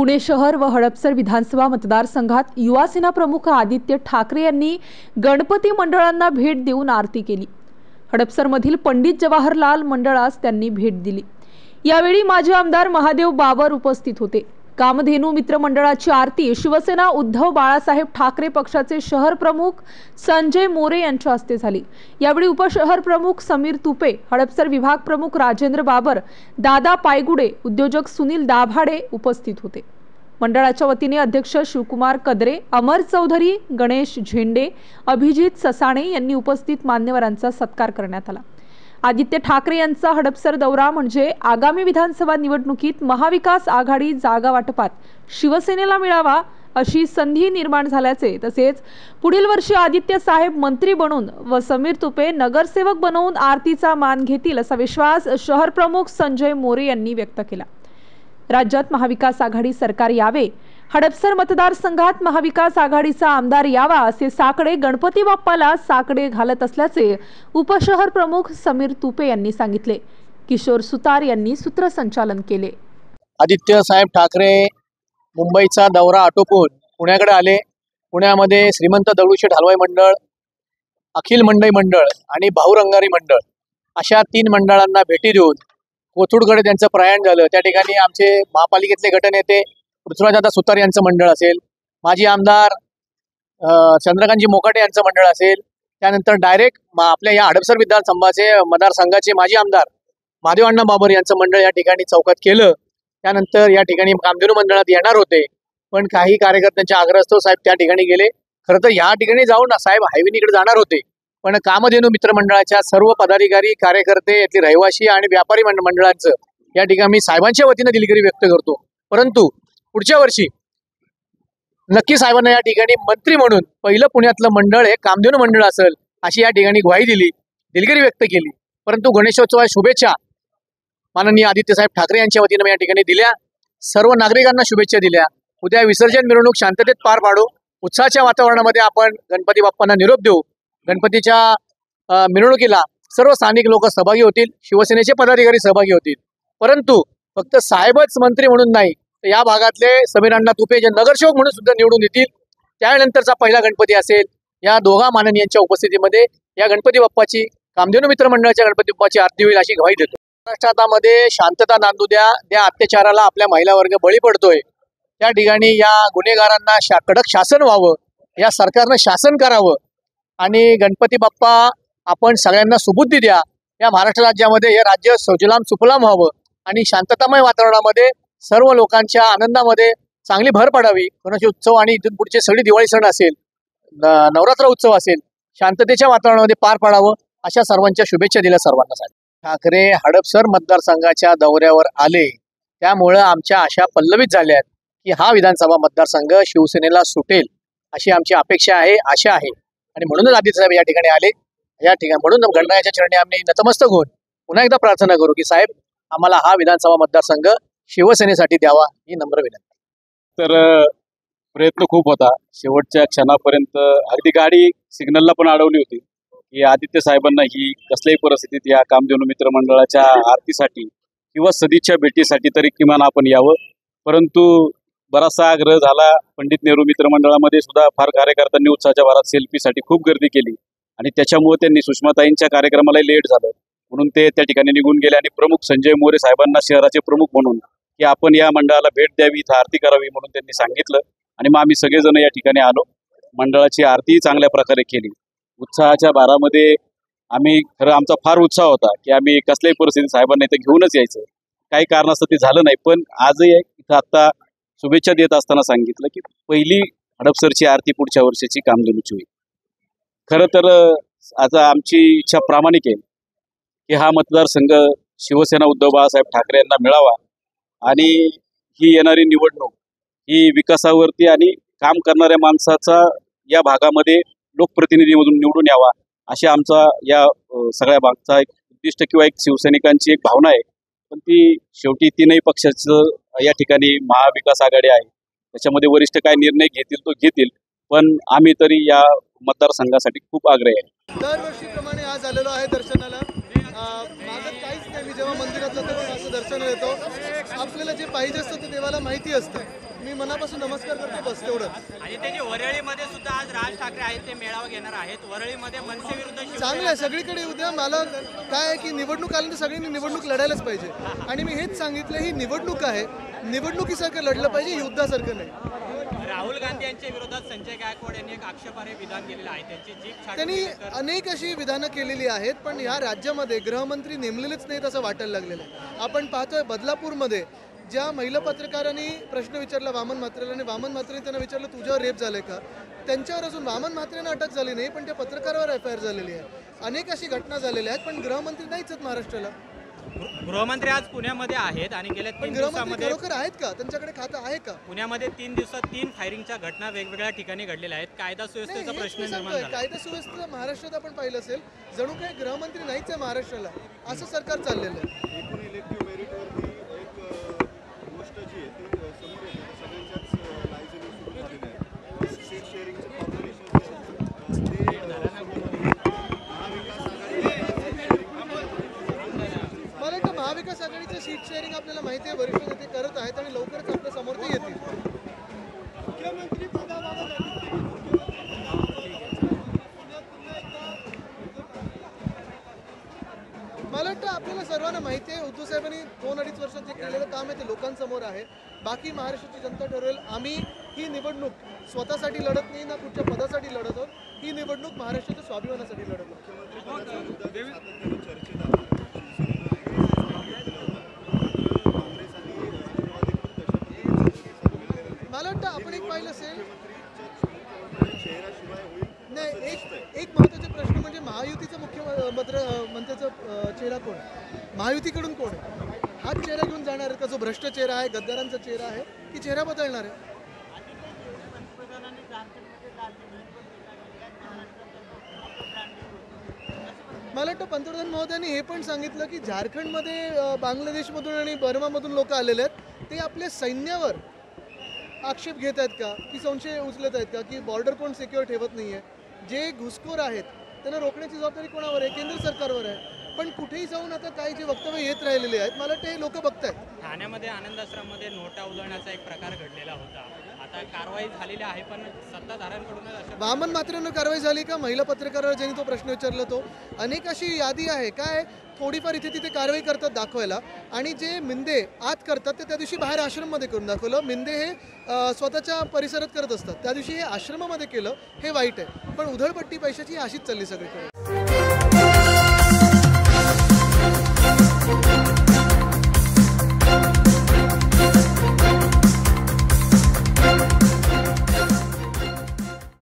पुणे शहर व हडपसर विधानसभा मतदारसंघात युवासेना प्रमुख आदित्य ठाकरे यांनी गणपती मंडळांना भेट देऊन आरती केली। हडपसरमधील पंडित जवाहरलाल मंडळास त्यांनी भेट दिली। यावेळी माजी आमदार महादेव बाबर उपस्थित होते। कामधेनू मित्र मंडळाची आरती शिवसेना उद्धव बाळासाहेब ठाकरे पक्षाचे शहर प्रमुख संजय मोरे यांच्या हस्ते झाली। यावेळी उपशहर प्रमुख समीर तुपे, हडपसर विभाग प्रमुख राजेंद्र बाबर, दादा पायगुडे, उद्योजक सुनील दाभाडे उपस्थित होते। मंडळाच्या वतीने अध्यक्ष शिवकुमार कदरे, अमर चौधरी, गणेश झेंडे, अभिजित ससाणे यांनी उपस्थित मान्यवरांचा सत्कार करण्यात आला। आदित्य ठाकरे यांचा हडपसर दौरा म्हणजे आगामी विधानसभा निवडणुकीत महाविकास आघाडी जागा वाटपात शिवसेनेला मिळावा अशी संधी निर्माण झाल्याचे, तसेच पुढील वर्षी आदित्य साहेब मंत्री बनून व समीर तुपे नगरसेवक बनवून आरतीचा मान घेतील असा विश्वास शहर प्रमुख संजय मोरे यांनी व्यक्त केला। राज्यात महाविकास आघाडी सरकार यावे, हडपसर मतदारसंघात महाविकास आघाडीचा आमदार यावा असे साकडे गणपती बाप्पाला साकडे घालत असल्याचे उपशहर प्रमुख समीर तुपे यांनी सांगितले। किशोर सुतार यांनी सूत्रसंचालन केले। आदित्य साहेब ठाकरे मुंबईचा दौरा आटोपून पुण्याकडे आले। पुण्यामध्ये श्रीमंत दगडूशेठ हलवाई मंडळ, अखिल मंडई मंडळ आणि भाऊरंगारी मंडळ अशा 3 मंडळांना भेटी देऊन कोथरूडकडे त्यांचं प्रयाण झालं। त्या ठिकाणी आमचे महापालिकेतले गटनेते पृथ्वीराजदादा सुतार यांचं मंडळ असेल, माजी आमदार चंद्रकांतजी मोकाटे यांचं मंडळ असेल, त्यानंतर डायरेक्ट आपल्या या हडपसर विधानसभाचे मतदारसंघाचे माजी आमदार महादेव अण्णा बाबर यांचं मंडळ या ठिकाणी चौकात केलं। त्यानंतर या ठिकाणी कामधेनू मंडळात येणार होते, पण काही कार्यकर्त्यांच्या आग्रहास्तव साहेब त्या ठिकाणी गेले। खरं तर या ठिकाणी जाऊन साहेब हायवेनीकडे जाणार होते, पण कामधेनू मित्रमंडळाच्या सर्व पदाधिकारी, कार्यकर्ते, येथील रहिवासी आणि व्यापारी मंडळांचं या ठिकाणी मी साहेबांच्या वतीने दिलगिरी व्यक्त करतो। परंतु पुढच्या वर्षी नक्की साहेबांना या ठिकाणी मंत्री म्हणून पहिलं पुण्यातलं मंडळ हे कामधेनू मंडळ असेल अशी या ठिकाणी ग्वाही दिली, दिलगिरी व्यक्त केली। परंतु गणेशोत्सवा शुभेच्छा माननीय आदित्य साहेब ठाकरे यांच्या वतीने मी या ठिकाणी दिल्या। सर्व नागरिकांना शुभेच्छा दिल्या। उद्या विसर्जन मिरवणूक शांततेत पार पाडू, उत्साहाच्या वातावरणामध्ये आपण गणपती बाप्पांना निरोप देऊ। गणपतीच्या मिरवणुकीला सर्व स्थानिक लोक सहभागी होतील, शिवसेनेचे पदाधिकारी सहभागी होतील। परंतु फक्त साहेबच मंत्री म्हणून नाही, तर या भागातले समीर अण्णा तुपे जे नगरसेवक म्हणून सुद्धा निवडून येतील, त्यानंतरचा पहिला गणपती असेल। या दोघा माननीयांच्या उपस्थितीमध्ये या गणपती बाप्पाची, कामधेनू मित्र मंडळाच्या गणपती बाप्पाची आरती होईल अशी ग्वाही देतो। महाराष्ट्रामध्ये शांतता नांदू द्या, त्या अत्याचाराला आपल्या महिला वर्ग बळी पडतोय, त्या ठिकाणी या गुन्हेगारांना कडक शासन व्हावं, या सरकारनं शासन करावं आणि गणपती बाप्पा आपण सगळ्यांना सुबुद्धी द्या। या महाराष्ट्र राज्यामध्ये हे राज्य सुजलाम सुफलाम व्हावं आणि शांततामय वातावरणामध्ये सर्व लोकांच्या आनंदामध्ये चांगली भर पडावी। गणेश उत्सव आणि इथून पुढचे सगळे दिवाळी सण असेल, नवरात्र उत्सव असेल, शांततेच्या वातावरणामध्ये पार पाडावं अशा सर्वांच्या शुभेच्छा दिल्या सर्वांना। ठाकरे हडपसर मतदारसंघाच्या दौऱ्यावर आले, त्यामुळं आमच्या आशा पल्लवित झाल्या की हा विधानसभा मतदारसंघ शिवसेनेला सुटेल अशी आमची अपेक्षा आहे, आशा आहे। आणि म्हणूनच आदित्य साहेब या ठिकाणी आले। या ठिकाणी म्हणून गणरायाच्या चरणी आम्ही नतमस्तक होऊन पुन्हा एकदा प्रार्थना करू की साहेब आम्हाला हा विधानसभा मतदारसंघ शिवसेनेसाठी द्यावा ही नम्र विनंती। तर प्रयत्न खूप होता, शेवटच्या क्षणापर्यंत अगदी गाडी सिग्नलला पण अडवली होती की आदित्य साहेबांना ही कसल्याही परिस्थितीत या कामधेनू मित्र मंडळाच्या आरतीसाठी किंवा सदिच्छा भेटीसाठी तरी किमान आपण यावं। परंतु बराचसा आग्रह झाला। पंडित नेहरू मित्र मंडळामध्ये सुद्धा फार कार्यकर्त्यांनी उत्साहाच्या भरात सेल्फीसाठी खूप गर्दी केली आणि त्याच्यामुळे त्यांनी सुषमाताईंच्या कार्यक्रमाला लेट झालं म्हणून ते त्या ठिकाणी निघून गेले आणि प्रमुख संजय मोरे साहेबांना शहराचे प्रमुख म्हणून की आपण या मंडळाला भेट द्यावी, इथं आरती करावी म्हणून त्यांनी सांगितलं आणि मग आम्ही सगळेजण या ठिकाणी आलो। मंडळाची आरतीही चांगल्या प्रकारे केली। उत्साहाच्या भारामध्ये आम्ही खरं आमचा फार उत्साह होता की आम्ही कसल्याही परिस्थितीत साहेबांना इथं घेऊनच यायचं। काही कारणास्तव ते झालं नाही, पण आजही इथं आता शुभेच्छा देत असताना सांगितलं की पहिली हडपसरची आरती पुढच्या वर्षाची कामधेनूची होईल। खरं तर आता आमची इच्छा प्रामाणिक आहे की हा मतदारसंघ शिवसेना उद्धव बाळासाहेब ठाकरे यांना मिळावा आणि ही येणारी निवडणूक ही विकासावरती आणि काम करणाऱ्या माणसाचा या भागामध्ये लोकप्रतिनिधी म्हणून निवडून यावा अशी आमचा या सगळ्या भागचा एक उद्दिष्ट किंवा एक शिवसैनिकांची एक भावना आहे। पण ती शेवटी 3ही पक्षाचं या ठिकाणी महाविकास आघाडी आहे, त्याच्यामध्ये वरिष्ठ काय निर्णय घेतील तो घेतील, पण आम्ही तरी या मतदारसंघासाठी खूप आग्रही आहे। दरवर्षीप्रमाणे आज आलेलो आहे दर्शनाला। मागत काहीच नाही, मी जेव्हा जेव्हा मंदिरात जातो तेव्हा असं दर्शन येतो, आपल्याला जे पाहिजे असतं ते देवाला माहिती असतं. मी मनापासून नमस्कार करतो, बस तेवढंच. आणि ते जे वरळीमध्ये सुद्धा आज राज ठाकरे आहेत ते मेळावा घेणार आहेत. वरळीमध्ये मनसे विरुद्ध चांगलं आहे, सगळीकडे उद्या. मला काय आहे की निवडणूक आल्यानंतर सगळ्यांनी निवडणूक लढायलाच पाहिजे. आणि मी हेच सांगितलं, ही निवडणूक आहे, निवडणुकीसारखं लढलं पाहिजे, युद्धासारखं नाही. राहुल गांधी यांच्या विरोधात संजय गायकवाड यांनी एक आक्षेपार्ह विधान केलेलं आहे. त्यांची जीप त्यांनी अनेक अशी विधानं केलेली आहेत, पण ह्या राज्यामध्ये गृहमंत्री नेमलेलेच नाहीत असं वाटायला लागलेलं आहे. आपण पाहतोय बदलापूरमध्ये ज्या महिला पत्रकारांनी प्रश्न विचारला वामन म्हात्रेला, आणि वामन म्हात्रेने त्यांना विचारलं तुझ्यावर रेप झालंय का, त्यांच्यावर अजून वामन म्हात्रेंना अटक झाली नाही, पण त्या पत्रकारावर FIR झालेली आहे. अनेक अशी घटना झालेल्या आहेत, पण गृहमंत्री नाहीच आहेत महाराष्ट्राला. गृहमंत्री आज पुण्यामध्ये आहेत आणि गेल्या 3 गृहमंत्री दिवसामध्ये खरोखर आहेत का, त्यांच्याकडे खातं आहे का? पुण्यामध्ये 3 दिवसात 3 फायरिंगच्या घटना वेगवेगळ्या ठिकाणी घडलेल्या आहेत. कायदा सुव्यवस्थेचा प्रश्न निर्माण झाला. कायदा सुव्यवस्था महाराष्ट्रात आपण पाहिलं असेल, जणू काही गृहमंत्री नाहीच आहे महाराष्ट्राला, असं सरकार चाललेलं आहे. एकूण इलेक्टिव्ह मेरिटवरती एक गोष्ट जी आहे ती समोर येते, सगळ्यांच्याच लायसन्स सुरू झालेलं आहे. सीट शेअरिंगचं फॉर्म्युलेशन मला वाटतं महाविकास आघाडीचं सीट शेअरिंग आपल्याला माहिती आहे, वरिष्ठ नेते करत आहेत आणि लवकरच आपल्या समोर ते येतील. मुख्यमंत्री मला वाटतं आपल्याला सर्वांना माहिती आहे, उद्धव साहेबांनी 2-2.5 वर्षात जे केलेलं काम आहे ते लोकांसमोर आहे. बाकी महाराष्ट्राची जनता ठरवेल. आम्ही ही निवडणूक स्वतःसाठी लढत नाही ना कुठच्या पदासाठी लढत आहोत, ही निवडणूक महाराष्ट्राच्या स्वाभिमानासाठी लढत आहोत. मला वाटतं आपण एक पाहिलं असेल, नाही एक महत्त्वाचे प्रश्न म्हणजे महायुतीचं मुख्यमंत्र्याचा चेहरा कोण आहे, महायुतीकडून कोण आहे, हाच चेहरा घेऊन जाणार आहे का जो भ्रष्ट चेहरा आहे, गद्दारांचा चेहरा आहे, की चेहरा बदलणार आहे? मला वाटतं पंतप्रधान महोदयांनी हे पण सांगितलं की झारखंडमध्ये बांगलादेशमधून आणि बर्मामधून लोक आलेले आहेत, ते आपल्या सैन्यावर आक्षेप घेत आहेत का, की संशय उचलत आहेत का, की बॉर्डर कोण सिक्युअर ठेवत नाही आहे. जे घुसखोर आहेत त्यांना रोखण्याची जबाबदारी कोणावर आहे, केंद्र सरकारवर आहे. पण कुठेही जाऊन आता काही जे वक्तव्य येत राहिलेले आहेत, मला वाटतं हे लोक बघतायत. ठाण्यामध्ये आनंद आश्रममध्ये नोटा उधळण्याचा एक प्रकार घडलेला होता. आता कारवाई झालेली आहे, पण सत्ताधाऱ्यांकडूनच अशा वामन म्हात्रेंवर कारवाई झाली का, महिला पत्रकारावर ज्यांनी तो प्रश्न विचारला तो, अनेक अशी यादी आहे. काय थोडीफार इथे तिथे कारवाई करतात दाखवायला, आणि जे मिंदे आत करतात ते त्या दिवशी बाहेर आश्रममध्ये करून दाखवलं. मिंदे हे स्वतःच्या परिसरात करत असतात, त्या दिवशी हे आश्रमामध्ये केलं, हे वाईट आहे. पण उधळपट्टी पैशाची अशीच चालली सगळीकडे.